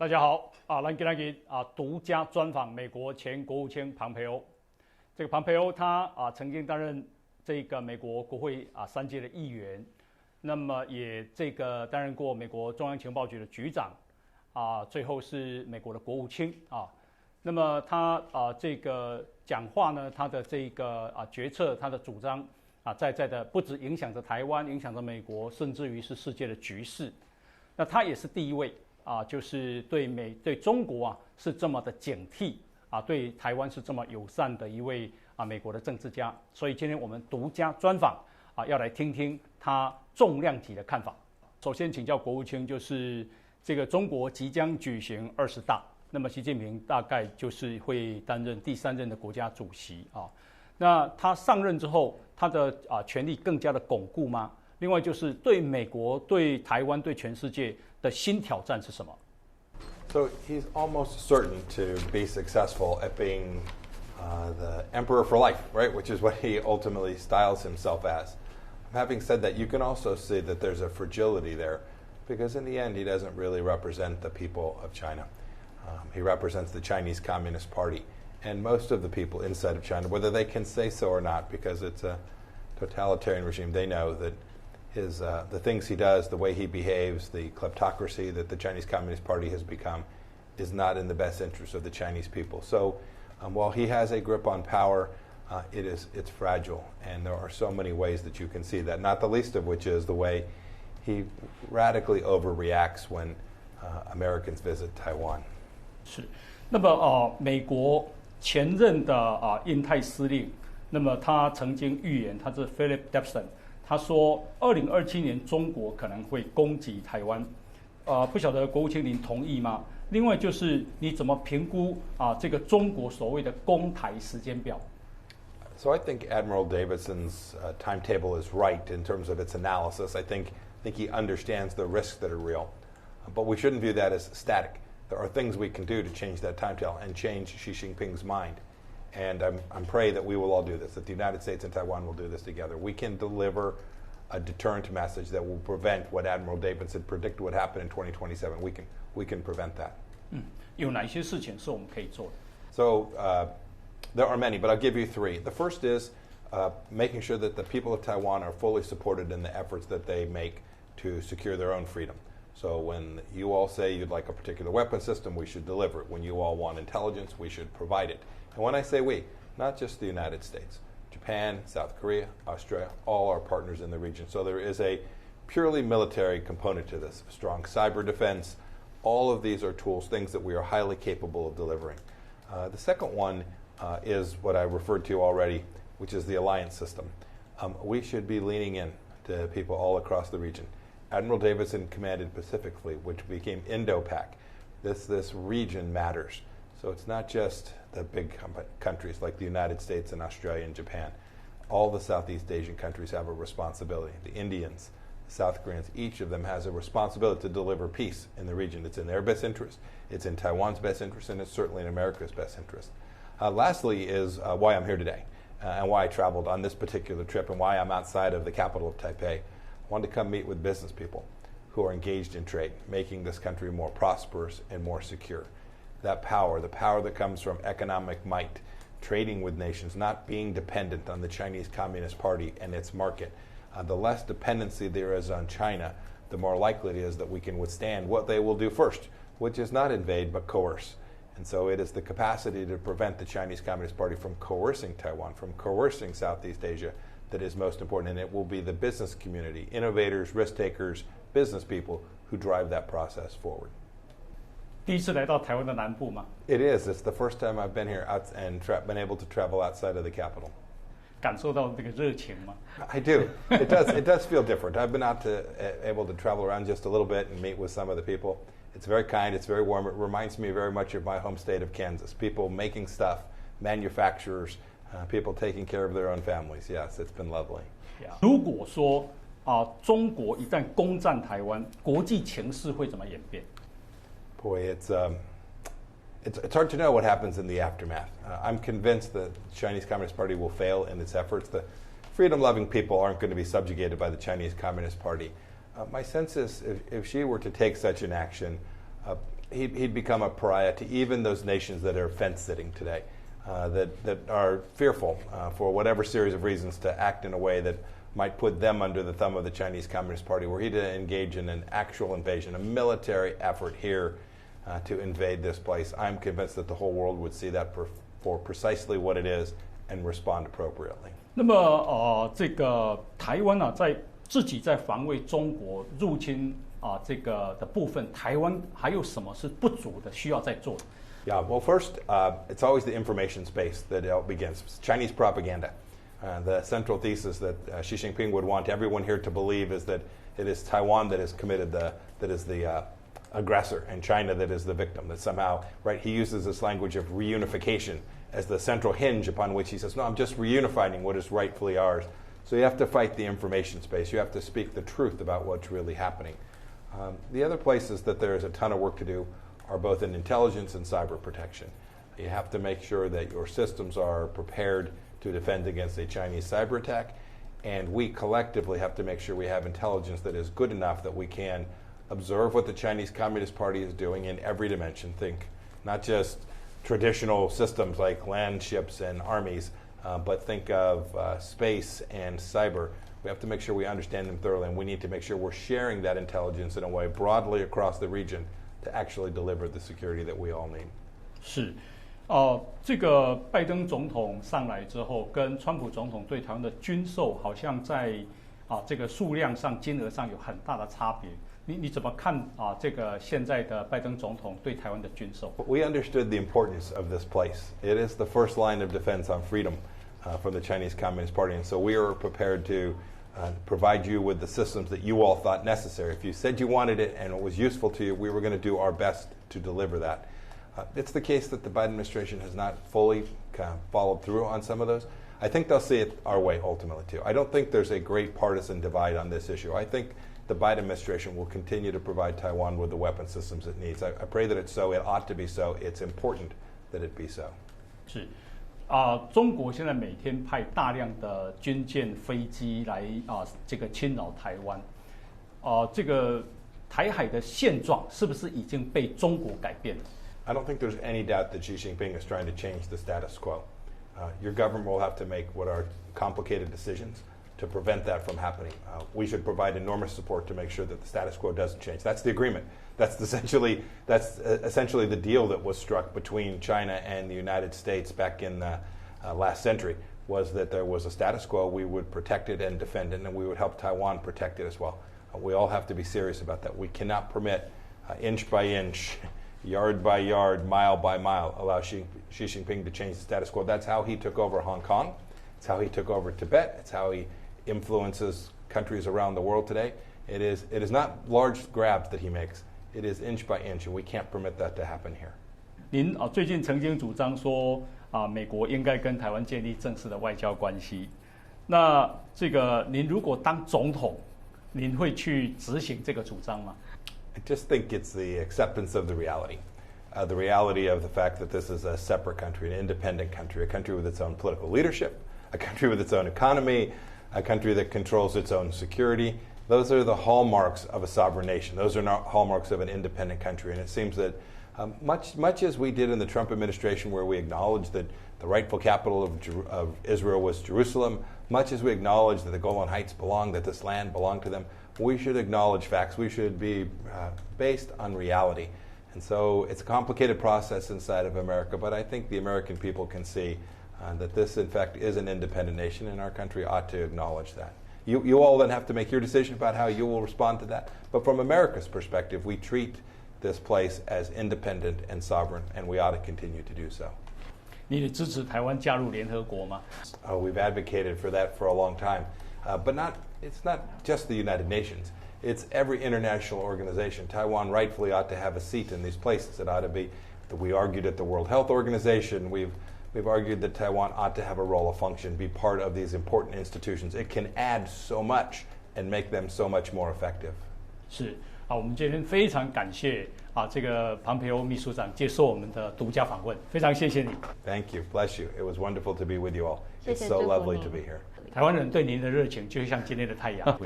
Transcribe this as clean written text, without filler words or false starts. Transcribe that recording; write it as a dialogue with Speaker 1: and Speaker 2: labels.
Speaker 1: 大家好啊，咱今天独家专访美国前国务卿庞培欧。这个庞培欧他曾经担任这个美国国会3届的议员，那么也担任过美国中央情报局的局长最后是美国的国务卿那么他这个讲话呢，他的这个决策，他的主张在的不止影响着台湾，影响着美国，甚至于是世界的局势。那他也是第一位就是对中国是这么的警惕对台湾是这么友善的一位美国的政治家。所以今天我们独家专访要来听听他重量级的看法。首先请教国务卿，就是这个中国即将举行20大，那么习近平大概就是会担任第3任的国家主席那他上任之后，他的权力更加的巩固吗？另外就是对美国、对台湾、对全世界的新挑战是什么？
Speaker 2: So he's almost certain to be successful at being the emperor for life, right? Which is what he ultimately styles himself as. Having said that, you can also see that there's a fragility there, because in the end, he doesn't really represent the people of China. He represents the Chinese Communist Party, and most of the people inside of China, whether they can say so or not, because it's a totalitarian regime, they know that the things he does, the way he behaves, the kleptocracy that the Chinese Communist Party has become is not in the best interest of the Chinese people. So while he has a grip on power, it's fragile, and there are so many ways that you can see that, not the least of which is the way he radically overreacts when Americans visit Taiwan.
Speaker 1: 是，那么美国前任的印太司令，那么他曾经预言，他是 Philip Debson。他说，2027年中国可能会攻击台湾，不晓得国务卿您同意吗？另外就是你怎么评估这个中国所谓的攻台时间表
Speaker 2: ？So I think Admiral Davidson's timetable is right in terms of its analysis. I think he understands the risks that are real, but we shouldn't view that as static. There are things we can do to change that timetable and change Xi Jinping's mind. And I'm praying that we will all do this, that the United States and Taiwan will do this together. We can deliver a deterrent message that will prevent what Admiral Davidson predicted would happen in 2027. We can prevent that.
Speaker 1: 有哪些事情是我们可以做的
Speaker 2: So there are many, but I'll give you 3. The first is making sure that the people of Taiwan are fully supported in the efforts that they make to secure their own freedom. So when you all say you'd like a particular weapon system, we should deliver it. When you all want intelligence, we should provide it. And when I say we, not just the United States, Japan, South Korea, Australia, all our partners in the region. So there is a purely military component to this. Strong cyber defense, all of these are tools, things that we are highly capable of delivering. The second one is what I referred to already, which is the alliance system. We should be leaning in to people all across the region. Admiral Davidson commanded Pacific Fleet, which became Indo-Pac. This region matters. So it's not just the big countries like the United States and Australia and Japan. All the Southeast Asian countries have a responsibility. The Indians, the South Koreans, each of them has a responsibility to deliver peace in the region. It's in their best interest, it's in Taiwan's best interest, and it's certainly in America's best interest. Lastly is why I'm here today and why I traveled on this particular trip and why I'm outside of the capital of Taipei. I wanted to come meet with business people who are engaged in trade, making this country more prosperous and more secure. That power, the power that comes from economic might, trading with nations, not being dependent on the Chinese Communist Party and its market. The less dependency there is on China, the more likely it is that we can withstand what they will do first, which is not invade but coerce. And so it is the capacity to prevent the Chinese Communist Party from coercing Taiwan, from coercing Southeast Asia, that is most important. And it will be the business community, innovators, risk takers, business people who drive that process forward.
Speaker 1: 第一次来到台湾的南部吗？
Speaker 2: It is. It's the first time I've been here and been able to travel outside of the capital.
Speaker 1: 感受到这个热情吗？
Speaker 2: I do. It does feel different. I've been able to travel around just a little bit and meet with some of the people. It's very kind. It's very warm. It reminds me very much of my home state of Kansas. People making stuff, manufacturers, people taking care of their own families. Yes, it's been lovely.
Speaker 1: 如果说中国一旦攻占台湾，国际情势会怎么演变？
Speaker 2: Boy, it's hard to know what happens in the aftermath. I'm convinced the Chinese Communist Party will fail in its efforts. The freedom-loving people aren't going to be subjugated by the Chinese Communist Party. My sense is if she were to take such an action, he'd become a pariah to even those nations that are fence-sitting today, that are fearful for whatever series of reasons to act in a way that might put them under the thumb of the Chinese Communist Party, were he to engage in an actual invasion, a military effort here to invade this place. I'm convinced that the whole world would see that for precisely what it is and respond appropriately.
Speaker 1: 那么这个台湾啊，在自己在防卫中国入侵这个的部分，台湾还有什么是不足的，需要再做的？
Speaker 2: Yeah, well, first, it's always the information space that it begins. Chinese propaganda. The central thesis that Xi Jinping would want everyone here to believe is that it is Taiwan that has committed that is the aggressor, and China that is the victim. That somehow, right? He uses this language of reunification as the central hinge upon which he says, "No, I'm just reunifying what is rightfully ours." So you have to fight the information space. You have to speak the truth about what's really happening. The other places that there is a ton of work to do are both in intelligence and cyber protection. You have to make sure that your systems are prepared to defend against a Chinese cyber attack, and we collectively have to make sure we have intelligence that is good enough that we can observe what the Chinese Communist Party is doing in every dimension. Think not just traditional systems like land ships and armies, but think of space and cyber. We have to make sure we understand them thoroughly, and we need to make sure we're sharing that intelligence in a way broadly across the region to actually deliver the security that we all need.
Speaker 1: 是，这个拜登总统上来之后，跟川普总统对台湾的军售，好像在这个数量上、金额上有很大的差别。你怎么看这个现在的拜登总统对台湾的军售
Speaker 2: We understood the importance of this place. It is the first line of defense on freedom from the Chinese Communist Party, and so we are prepared to provide you with the systems that you all thought necessary. If you said you wanted it and it was useful to you, we were going to do our best to deliver that. It's the case that the Biden administration has not fully followed through on some of those. I think they'll see it our way ultimately too. I don't think there's a great partisan divide on this issue. I think the Biden administration will continue to provide Taiwan with the weapon systems it needs. I pray that it's so. It ought to be so. It's important that it be so.
Speaker 1: 是，中国现在每天派大量的军舰、飞机来这个侵扰台湾，这个台海的现状是不是已经被中国改变了？
Speaker 2: I don't think there's any doubt that Xi Jinping is trying to change the status quo. Your government will have to make what are complicated decisions to prevent that from happening. We should provide enormous support to make sure that the status quo doesn't change. That's the agreement. That's essentially the deal that was struck between China and the United States back in the last century, was that there was a status quo, we would protect it and defend it, and we would help Taiwan protect it as well. We all have to be serious about that. We cannot permit inch by inch, yard by yard, mile by mile, allow Xi Jinping to change the status quo. That's how he took over Hong Kong. It's how he took over Tibet. It's how he influences countries around the world today. It is not large grabs that he makes. It is inch by inch, and we can't permit that to happen here.
Speaker 1: 您最近曾经主张说美国应该跟台湾建立正式的外交关系。那这个您如果当总统，您会去执行这个主张吗？
Speaker 2: I just think it's the acceptance of the reality of the fact that this is a separate country, an independent country, a country with its own political leadership, a country with its own economy, a country that controls its own security. Those are the hallmarks of a sovereign nation. Those are not hallmarks of an independent country. And it seems that much as we did in the Trump administration, where we acknowledged that the rightful capital of Israel was Jerusalem, much as we acknowledged that the Golan Heights belonged, that this land belonged to them, we should acknowledge facts. We should be based on reality. And so it's a complicated process inside of America, but I think the American people can see that this, in fact, is an independent nation, and our country ought to acknowledge that. You all then have to make your decision about how you will respond to that. But from America's perspective, we treat this place as independent and sovereign, and we ought to continue to do so.
Speaker 1: 你也支持台湾加入联合国吗？
Speaker 2: We've advocated for that for a long time, but it's not just the United Nations. It's every international organization. Taiwan rightfully ought to have a seat in these places. It ought to be. We argued at the World Health Organization. We've argued that Taiwan ought to have a role, a function, be part of these important institutions. It can add so much and make them so much more effective.
Speaker 1: 是我们今天非常感谢这个庞培欧秘书长接受我们的独家访问，非常谢谢你。
Speaker 2: Thank you, bless you. It was wonderful to be with you all. It's so lovely to be here.
Speaker 1: 台湾人对您的热情就像今天的太阳。